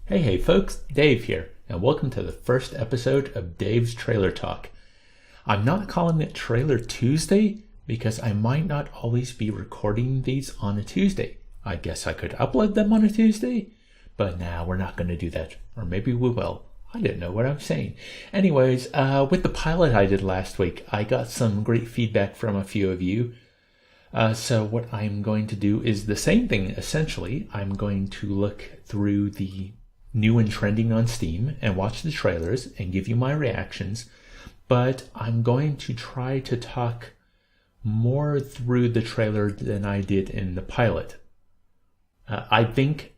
Hey folks, Dave here, and welcome to the first episode of Dave's Trailer Talk. I'm not calling it Trailer Tuesday because I might not always be recording these on a Tuesday. I guess I could upload them on a Tuesday, but nah, we're not going to do that. Or maybe we will. I didn't know what I'm saying. Anyways, with the pilot I did last week, I got some great feedback from a few of you. So what I'm going to do is the same thing, essentially. I'm going to look through the new and trending on Steam and watch the trailers and give you my reactions, but I'm going to try to talk more through the trailer than I did in the pilot. I think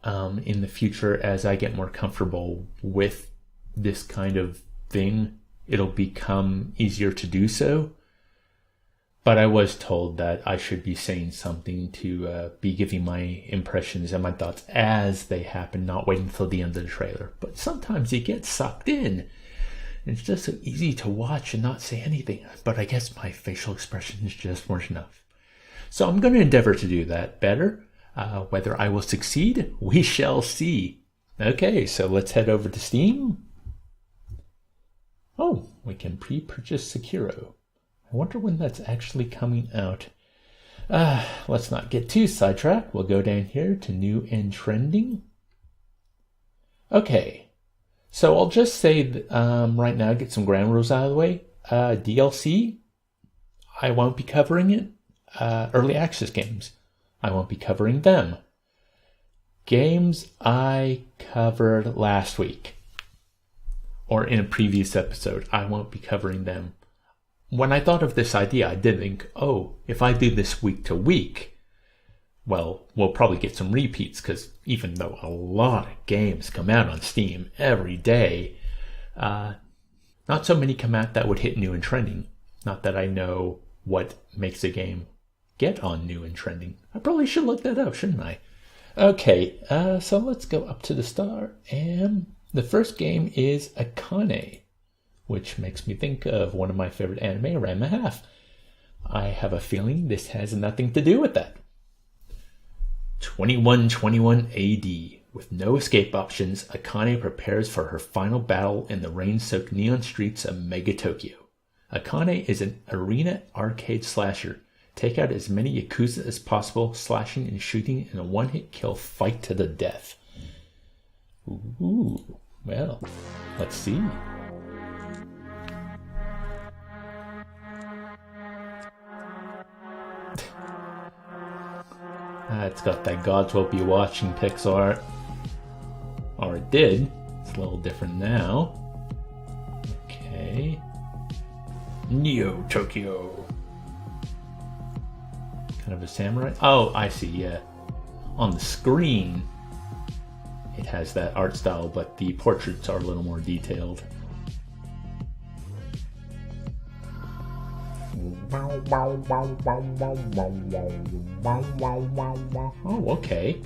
in the future, as I get more comfortable with this kind of thing, it'll become easier to do so. But I was told that I should be saying something to be giving my impressions and my thoughts as they happen, not waiting until the end of the trailer. But sometimes you get sucked in. It's just so easy to watch and not say anything. But I guess my facial expressions just weren't enough. So I'm going to endeavor to do that better. Whether I will succeed, we shall see. Okay, so let's head over to Steam. Oh, we can pre-purchase Sekiro. I wonder when that's actually coming out. Let's not get too sidetracked. We'll go down here to new and trending. Okay, so I'll just say that, right now, get some ground rules out of the way. DLC, I won't be covering it. Early access games, I won't be covering them. Games I covered last week, or in a previous episode, I won't be covering them. When I thought of this idea, I did think, if I do this week to week, well, we'll probably get some repeats, because even though a lot of games come out on Steam every day, not so many come out that would hit new and trending. Not that I know what makes a game get on new and trending. I probably should look that up, shouldn't I? Okay, so let's go up to the start, and the first game is Akane, which makes me think of one of my favorite anime, Ranma Half. I have a feeling this has nothing to do with that. 2121 AD. With no escape options, Akane prepares for her final battle in the rain-soaked neon streets of Mega Tokyo. Akane is an arena arcade slasher. Take out as many Yakuza as possible, slashing and shooting in a one-hit kill fight to the death. Ooh, well, let's see. It's got that Gods Will Be Watching pixel art. Or it did. It's a little different now. Okay. Neo Tokyo. Kind of a samurai. Oh, I see, yeah. On the screen, it has that art style, but the portraits are a little more detailed. Oh, okay.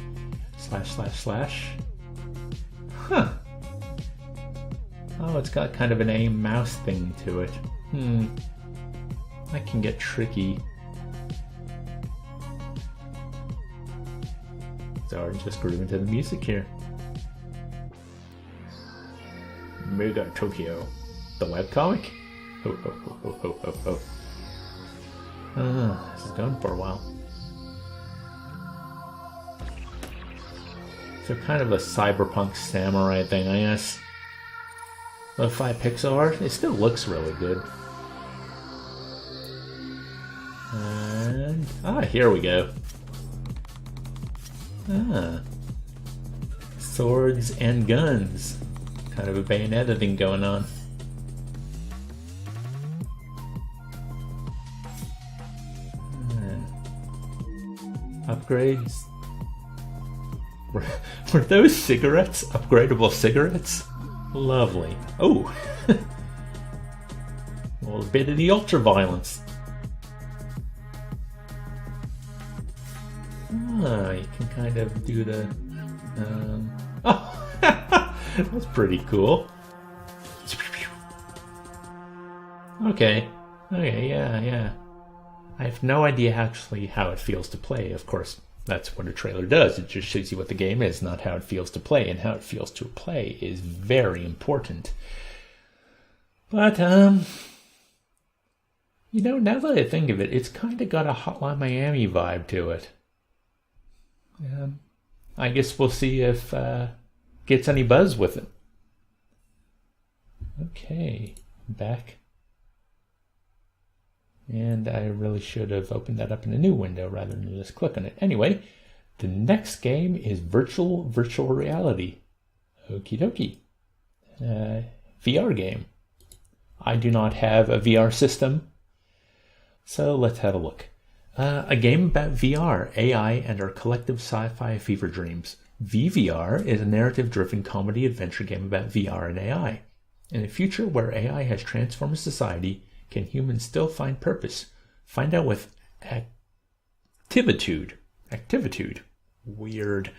Slash. Huh. Oh, it's got kind of an aim mouse thing to it. That can get tricky. So I just grew into the music here. Mega Tokyo. The webcomic? Ho ho ho ho ho ho ho. This is going for a while. So kind of a cyberpunk samurai thing, I guess. Lo-fi pixel art, it still looks really good. And here we go. Swords and guns. Kind of a Bayonetta thing going on. Upgrades. Were those cigarettes? Upgradable cigarettes? Lovely. Oh! Well, a bit of the ultra violence. You can kind of do the... Oh! That's pretty cool. Okay, yeah. I have no idea actually how it feels to play, of course. That's what a trailer does. It just shows you what the game is, not how it feels to play. And how it feels to play is very important. But, you know, now that I think of it, it's kind of got a Hotline Miami vibe to it. I guess we'll see if gets any buzz with it. Okay, back. And I really should have opened that up in a new window rather than just click on it. Anyway, the next game is virtual reality. Okie dokie. VR game. I do not have a VR system, so let's have a look. A game about VR, AI, and our collective sci-fi fever dreams. VVR is a narrative-driven comedy adventure game about VR and AI. In a future where AI has transformed society, can humans still find purpose? Find out with Activitude. Weird.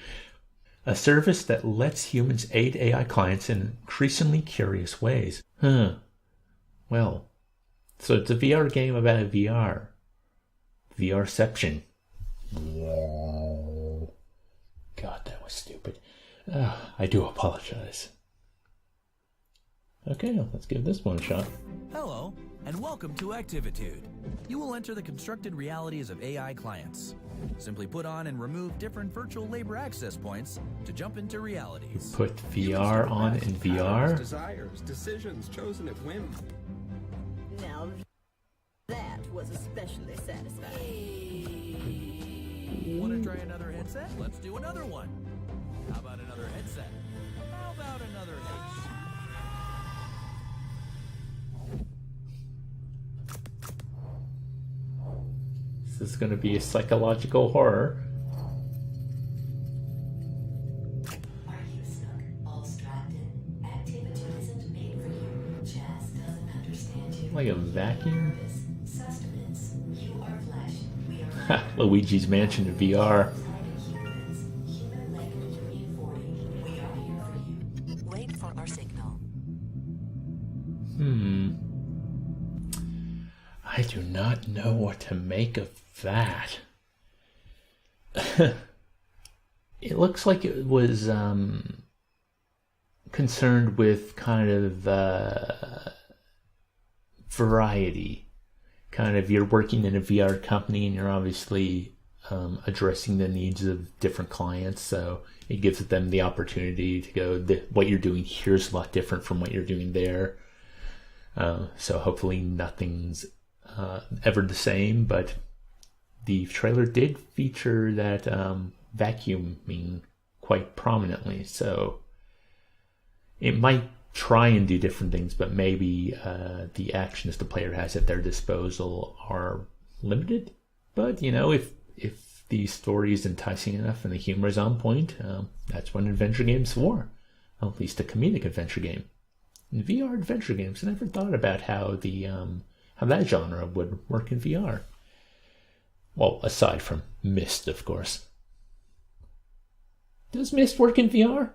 A service that lets humans aid AI clients in increasingly curious ways. Well, so it's a VR game about VR. VRception. God, that was stupid. I do apologize. Okay, let's give this one a shot. Hello, and welcome to Activitude. You will enter the constructed realities of AI clients. Simply put on and remove different virtual labor access points to jump into realities. Put VR on in VR? Desires, decisions chosen at whim. Now that was especially satisfying. Want to try another headset? Let's do another one. How about another headset? How about another headset? This is going to be a psychological horror. Are you stuck, all strapped in? Activity isn't made for you. Jazz doesn't understand you. Like a vacuum? Sustenance. You are flesh. We are Ha, Luigi's Mansion in VR. humans. Human language 340. We are here for you. Wait for our signal. I do not know what to make of that. It looks like it was concerned with kind of variety. Kind of, you're working in a VR company and you're obviously addressing the needs of different clients, so it gives them the opportunity to go, what you're doing here is a lot different from what you're doing there. So hopefully nothing's ever the same, but the trailer did feature that vacuuming quite prominently, so it might try and do different things, but maybe the actions the player has at their disposal are limited. But you know, if the story is enticing enough and the humor is on point, that's what an adventure game's for. At least a comedic adventure game. In VR adventure games, I never thought about how that genre would work in VR. Well, aside from Myst, of course. Does Myst work in VR?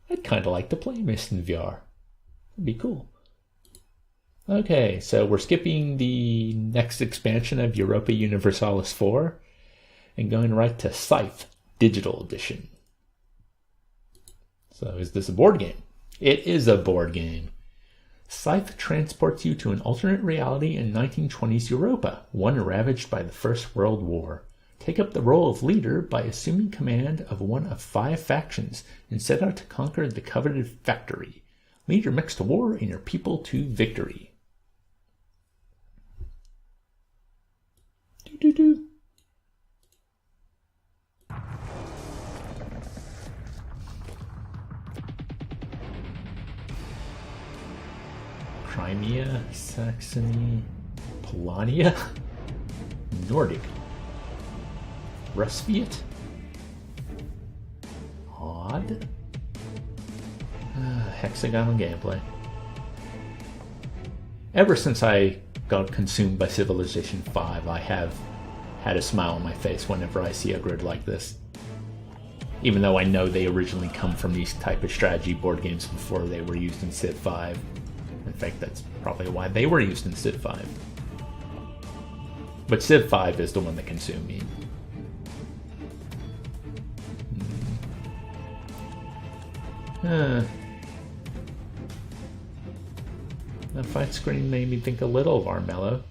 I'd kind of like to play Myst in VR. It'd be cool. Okay, so we're skipping the next expansion of Europa Universalis 4 and going right to Scythe Digital Edition. So is this a board game? It is a board game. Scythe transports you to an alternate reality in 1920s Europa, one ravaged by the First World War. Take up the role of leader by assuming command of one of 5 factions and set out to conquer the coveted factory. Lead your mix to war and your people to victory. Do-do-do. Crimea, Saxony, Polania, Nordic, Rusviet, Odd, hexagonal gameplay. Ever since I got consumed by Civilization 5, I have had a smile on my face whenever I see a grid like this. Even though I know they originally come from these type of strategy board games before they were used in Civ 5. In fact, that's probably why they were used in Civ 5. But Civ 5 is the one that consumed me. Huh. The fight screen made me think a little of Armello.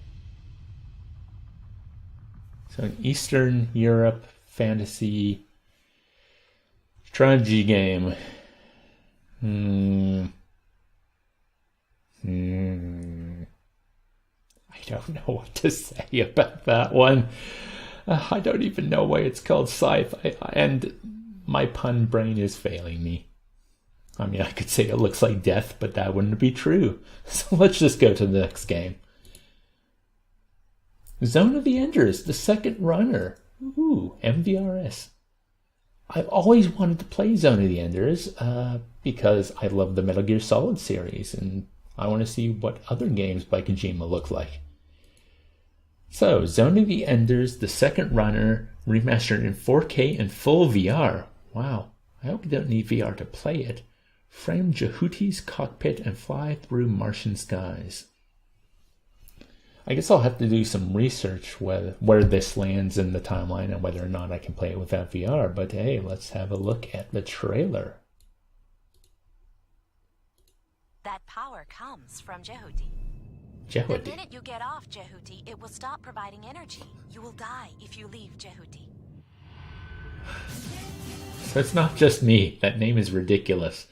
So an Eastern Europe fantasy strategy game. I don't know what to say about that one. I don't even know why it's called sci-fi, and my pun brain is failing me. I mean, I could say it looks like death, but that wouldn't be true. So let's just go to the next game. Zone of the Enders, the second runner. Ooh, MVRS. I've always wanted to play Zone of the Enders because I love the Metal Gear Solid series, and I want to see what other games by Kojima look like. So, Zone of the Enders, the second runner, remastered in 4K and full VR. Wow, I hope you don't need VR to play it. Frame Jehuti's cockpit and fly through Martian skies. I guess I'll have to do some research where this lands in the timeline and whether or not I can play it without VR, but hey, let's have a look at the trailer. That power comes from Jehuti. The Jehuti. minute you get off Jehuti, it will stop providing energy. You will die if you leave Jehuti. So it's not just me. That name is ridiculous.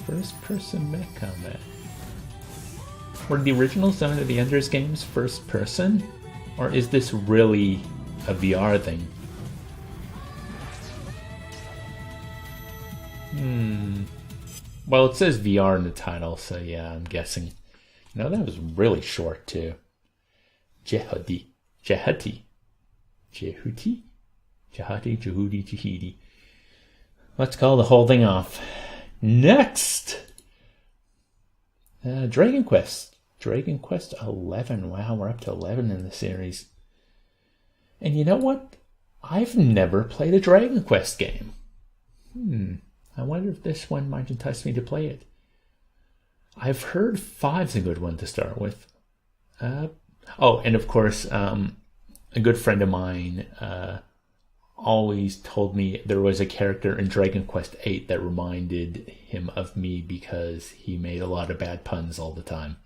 First-person mech combat. Were the original Zone of the Enders games first-person? Or is this really a VR thing? Well, it says VR in the title, so yeah, I'm guessing. You know, that was really short, too. Jehuti. Let's call the whole thing off. Next! Dragon Quest. Dragon Quest 11. Wow, we're up to 11 in the series. And you know what? I've never played a Dragon Quest game. I wonder if this one might entice me to play it. I've heard 5's a good one to start with. And of course, a good friend of mine always told me there was a character in Dragon Quest VIII that reminded him of me because he made a lot of bad puns all the time.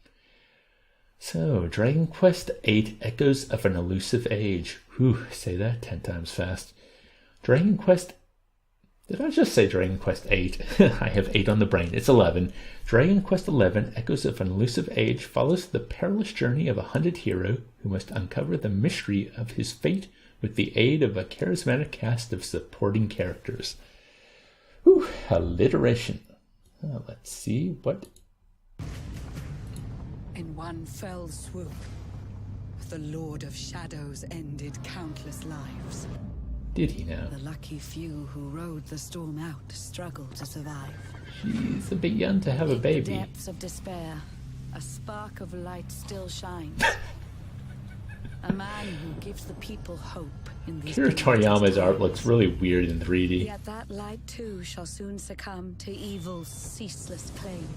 So, Dragon Quest VIII, Echoes of an Elusive Age. Whew, say that 10 times fast. Dragon Quest... Did I just say Dragon Quest VIII? I have 8 on the brain. It's 11. Dragon Quest XI, Echoes of an Elusive Age, follows the perilous journey of a hunted hero who must uncover the mystery of his fate with the aid of a charismatic cast of supporting characters. Whew, alliteration. Let's see what... In one fell swoop, the Lord of Shadows ended countless lives. Did he now? The lucky few who rode the storm out struggled to survive. She's a bit young to have a baby. In the depths of despair, a spark of light still shines. A man who gives the people hope in these Kira Toriyama's art looks really weird in 3D. Yet that light too shall soon succumb to evil's ceaseless claim.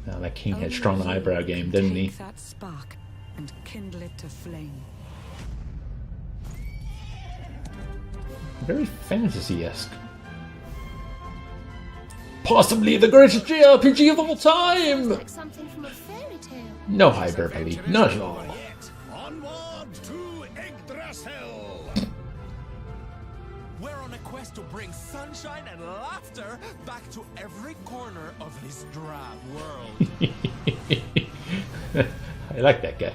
Now that king had strong eyebrow game, didn't he? Take that spark and kindle it to flame. Very fantasy-esque. Possibly the greatest JRPG of all time! Like something from a fairy tale. No hyperbole, not at all. Onward to Yggdrasil! We're on a quest to bring sunshine and laughter back to every corner of this drab world. I like that guy.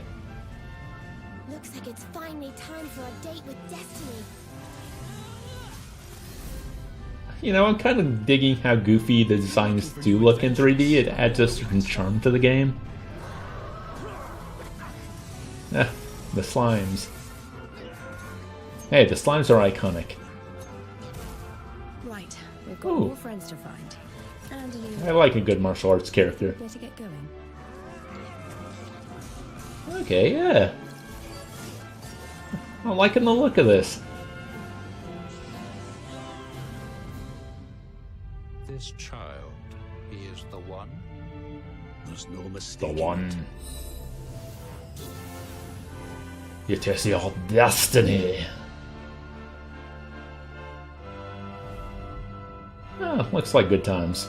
Looks like it's finally time for a date with destiny. You know, I'm kind of digging how goofy the designs do look in 3D. It adds a certain charm to the game. The slimes. Hey, the slimes are iconic. Right, we've got Ooh. more friends to find. And a new I like a good martial arts character. better get going. Okay, yeah. I'm liking the look of this. This child, he is the one. There's no The mistake. one. It is your destiny. Oh, looks like good times.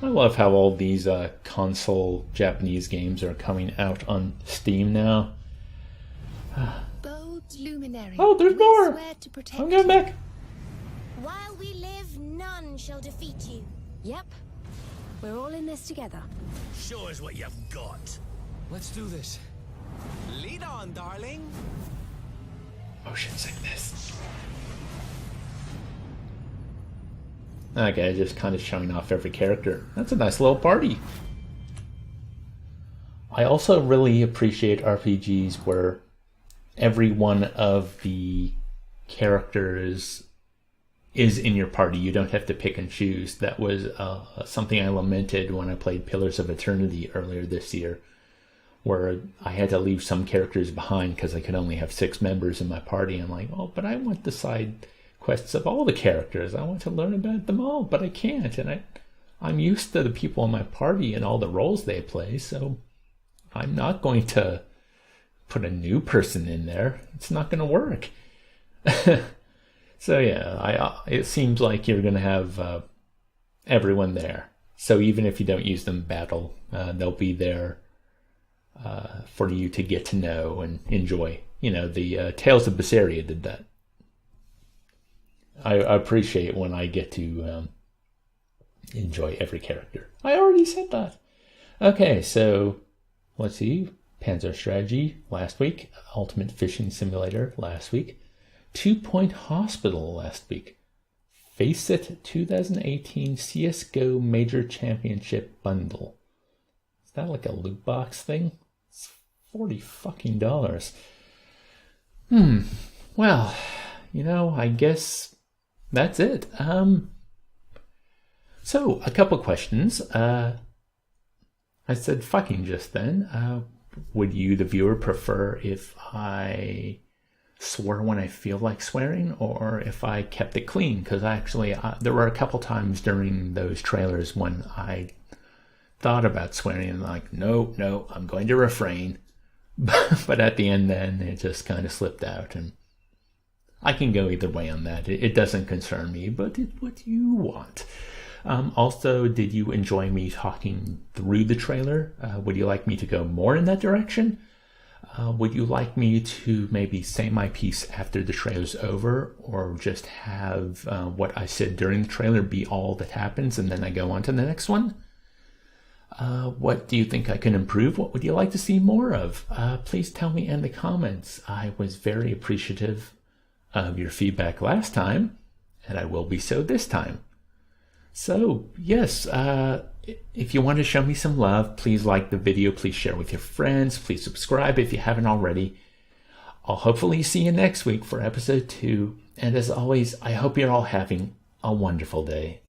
I love how all these console Japanese games are coming out on Steam now. Bold luminary. Oh, there's we more! swear to protect I'm going you. back. While we live, none shall defeat you. Yep. We're all in this together. Show us what you've got. Let's do this. Lead on, darling. Motion sickness. Okay, just kind of showing off every character. That's a nice little party. I also really appreciate RPGs where every one of the characters is in your party. You don't have to pick and choose. That was something I lamented when I played Pillars of Eternity earlier this year, where I had to leave some characters behind because I could only have 6 members in my party. I'm like, oh, but I want the side quests of all the characters. I want to learn about them all, but I can't. And I'm used to the people in my party and all the roles they play, so I'm not going to put a new person in there. It's not going to work. So yeah, it seems like you're going to have everyone there. So even if you don't use them in battle, they'll be there for you to get to know and enjoy. You know, the Tales of Berseria did that. I appreciate when I get to enjoy every character. I already said that. Okay, so let's see. Panzer Strategy last week. Ultimate Fishing Simulator last week. 2 Point Hospital last week. Face It 2018 CSGO Major Championship Bundle. Is that like a loot box thing? It's $40 fucking dollars. Well, you know, I guess that's it. So, a couple questions. I said fucking just then. Would you, the viewer, prefer if I swear when I feel like swearing or if I kept it clean? Because actually, there were a couple times during those trailers when I thought about swearing and like, no, I'm going to refrain. But at the end then, it just kind of slipped out. And I can go either way on that. It doesn't concern me, but it's what you want. Also, did you enjoy me talking through the trailer? Would you like me to go more in that direction? Would you like me to maybe say my piece after the trailer's over, or just have what I said during the trailer be all that happens and then I go on to the next one? What do you think I can improve? What would you like to see more of? Please tell me in the comments. I was very appreciative of your feedback last time, and I will be so this time. So, yes, if you want to show me some love, please like the video, please share with your friends, please subscribe if you haven't already. I'll hopefully see you next week for episode 2, and as always, I hope you're all having a wonderful day.